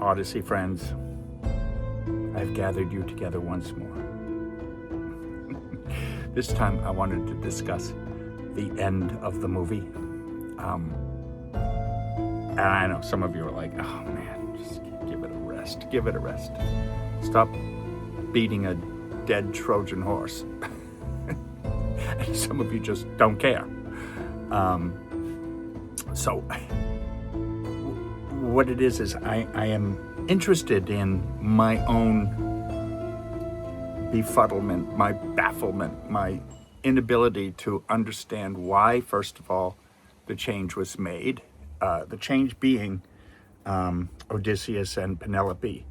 Odyssey friends, I've gathered you together once more. This time I wanted to discuss the end of the movie. And I know some of you are like, oh man, just give it a rest. Give it a rest. Stop beating a dead Trojan horse. And some of you just don't care. So what it is I am interested in my own befuddlement, my bafflement, my inability to understand why, first of all, the change was made. The change being Odysseus and Penelope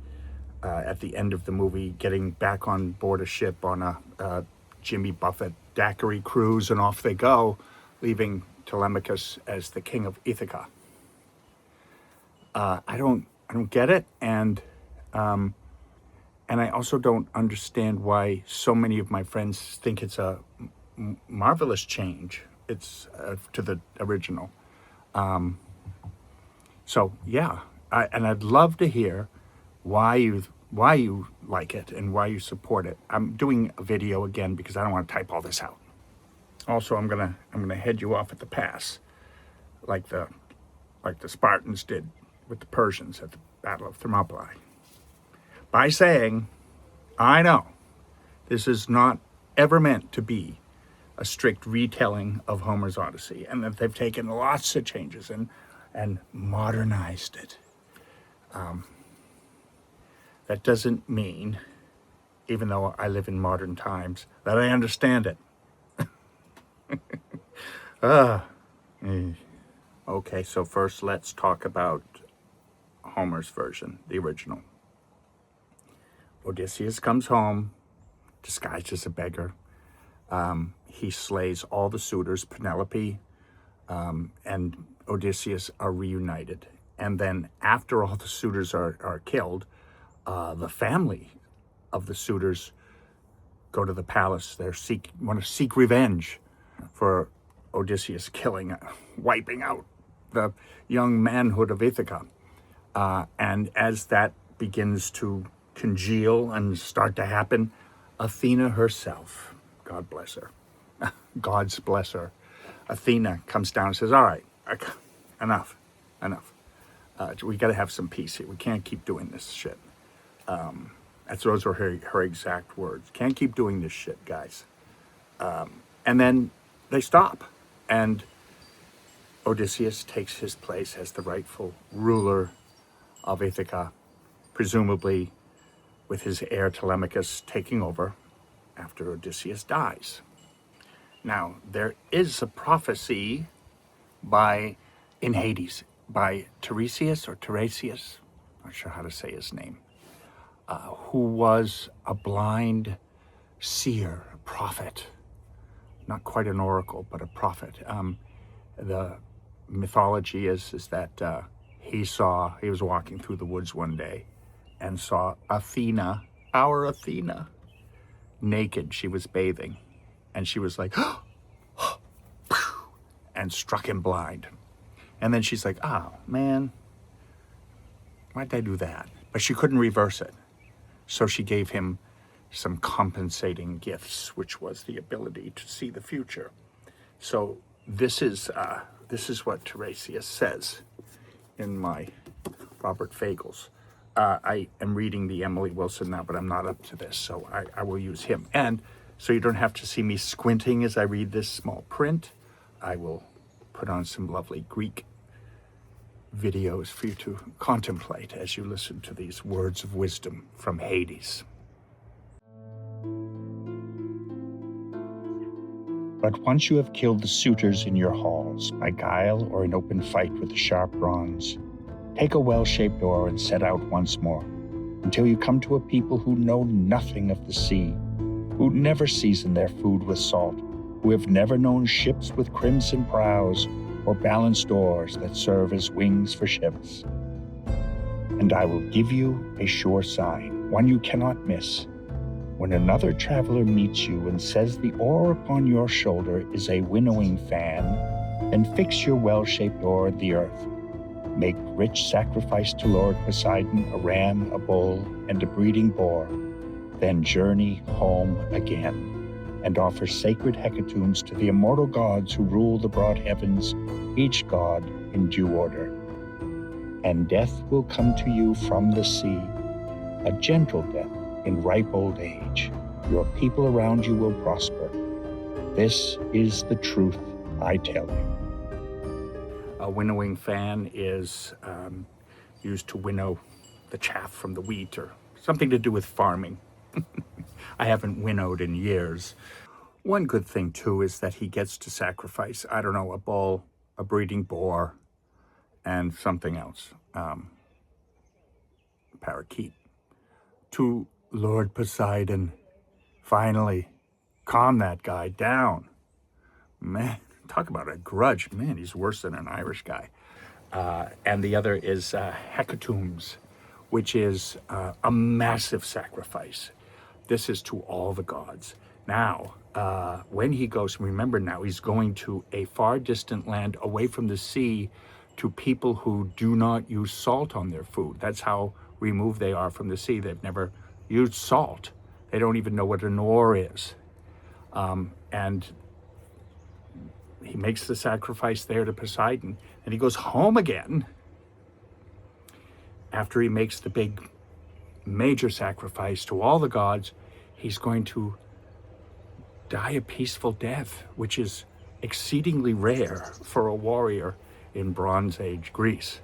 at the end of the movie getting back on board a ship on a Jimmy Buffett daiquiri cruise, and off they go, leaving Telemachus as the king of Ithaca. I don't get it, and I also don't understand why so many of my friends think it's a marvelous change. It's to the original. So yeah, I'd love to hear why you like it and why you support it. I'm doing a video again because I don't want to type all this out. Also, I'm gonna head you off at the pass, like the Spartans did with the Persians at the Battle of Thermopylae, by saying, I know this is not ever meant to be a strict retelling of Homer's Odyssey, and that they've taken lots of changes and modernized it. That doesn't mean, even though I live in modern times, that I understand it. Okay, so first let's talk about Homer's version, the original. Odysseus comes home, disguised as a beggar. He slays all the suitors. Penelope and Odysseus are reunited. And then after all the suitors are killed, the family of the suitors go to the palace. They want to seek revenge for Odysseus wiping out the young manhood of Ithaca. And as that begins to congeal and start to happen, Athena herself, God bless her, God's bless her, Athena comes down and says, all right, enough. We got to have some peace here. We can't keep doing this shit. Those are her exact words. Can't keep doing this shit, guys. And then they stop. And Odysseus takes his place as the rightful ruler of Ithaca, presumably with his heir Telemachus taking over after Odysseus dies. Now, there is a prophecy in Hyades by Tiresias, not sure how to say his name, who was a blind seer, a prophet, not quite an oracle, but a prophet. The mythology is that he was walking through the woods one day and saw Athena, our Athena, naked. She was bathing, and she was like, and struck him blind. And then she's like, oh man, why'd I do that? But she couldn't reverse it. So she gave him some compensating gifts, which was the ability to see the future. So this is what Tiresias says in my Robert Fagles. I am reading the Emily Wilson now, but I'm not up to this, so I will use him. And so you don't have to see me squinting as I read this small print. I will put on some lovely Greek videos for you to contemplate as you listen to these words of wisdom from Hyades. But once you have killed the suitors in your halls by guile or in open fight with the sharp bronze, take a well-shaped oar and set out once more, until you come to a people who know nothing of the sea, who never season their food with salt, who have never known ships with crimson prows or balanced oars that serve as wings for ships. And I will give you a sure sign, one you cannot miss. When another traveler meets you and says the oar upon your shoulder is a winnowing fan, then fix your well-shaped oar in the earth. Make rich sacrifice to Lord Poseidon, a ram, a bull, and a breeding boar, then journey home again, and offer sacred hecatombs to the immortal gods who rule the broad heavens, each god in due order. And death will come to you from the sea, a gentle death in ripe old age. Your people around you will prosper. This is the truth I tell you. A winnowing fan is used to winnow the chaff from the wheat, or something to do with farming. I haven't winnowed in years. One good thing too is that he gets to sacrifice, I don't know, a bull, a breeding boar, and something else, parakeet, to Lord Poseidon. Finally, calm that guy down. Man, talk about a grudge. Man, he's worse than an Irish guy. And the other is hecatombs, which is a massive sacrifice. This is to all the gods. Now, when he goes, remember now, he's going to a far distant land away from the sea, to people who do not use salt on their food. That's how removed they are from the sea. They've never used salt. They don't even know what an oar is. And he makes the sacrifice there to Poseidon, and he goes home again after he makes the big major sacrifice to all the gods. He's going to die a peaceful death, which is exceedingly rare for a warrior in Bronze Age Greece.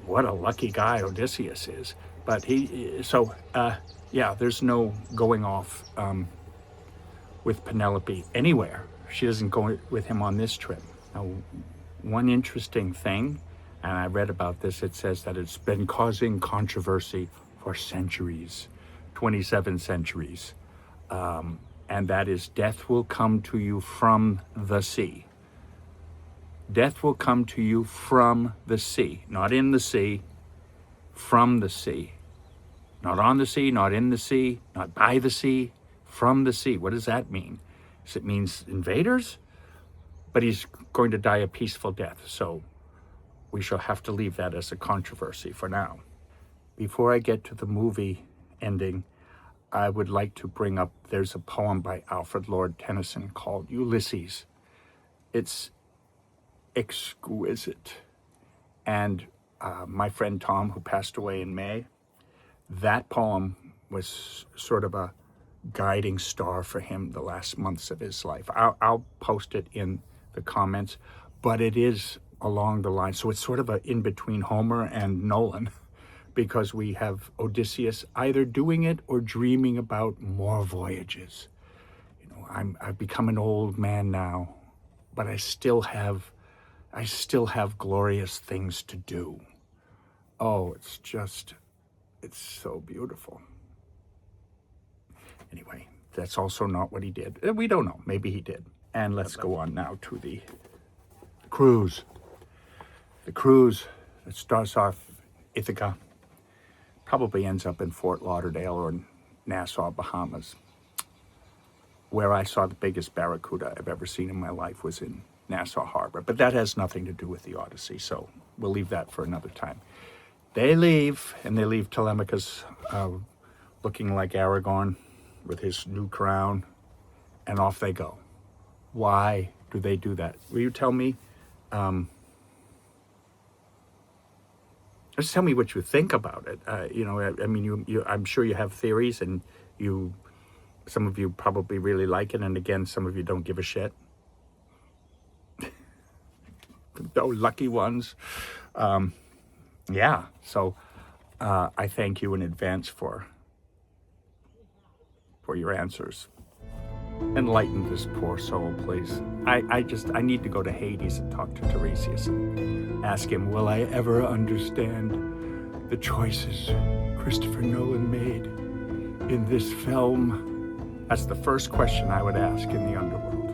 What a lucky guy Odysseus is. But yeah, there's no going off with Penelope anywhere. She doesn't go with him on this trip. Now, one interesting thing, and I read about this, it says that it's been causing controversy for centuries, 27 centuries. And that is, death will come to you from the sea. Death will come to you from the sea, not in the sea, from the sea. Not on the sea, not in the sea, not by the sea, from the sea. What does that mean? Does it mean invaders? But he's going to die a peaceful death, so we shall have to leave that as a controversy for now. Before I get to the movie ending, I would like to bring up, there's a poem by Alfred Lord Tennyson called Ulysses. It's exquisite. And my friend Tom, who passed away in May, that poem was sort of a guiding star for him the last months of his life. I'll post it in the comments, but it is along the line. So it's sort of a in between Homer and Nolan, because we have Odysseus either doing it or dreaming about more voyages. You know, I've become an old man now, but I still have glorious things to do. Oh, it's so beautiful. Anyway, that's also not what he did. We don't know. Maybe he did. And let's go on now to the cruise. The cruise that starts off Ithaca, probably ends up in Fort Lauderdale or in Nassau, Bahamas. Where I saw the biggest barracuda I've ever seen in my life was in Nassau Harbor. But that has nothing to do with the Odyssey, so we'll leave that for another time. They leave, and they leave Telemachus looking like Aragorn with his new crown, and off they go. Why do they do that? Will you tell me? Just tell me what you think about it. I mean, I'm sure you have theories, and some of you probably really like it, and again, some of you don't give a shit. Those lucky ones. Yeah, so I thank you in advance for your answers. Enlighten this poor soul, please. I need to go to Hyades and talk to Tiresias and ask him, will I ever understand the choices Christopher Nolan made in this film? That's the first question I would ask in the underworld.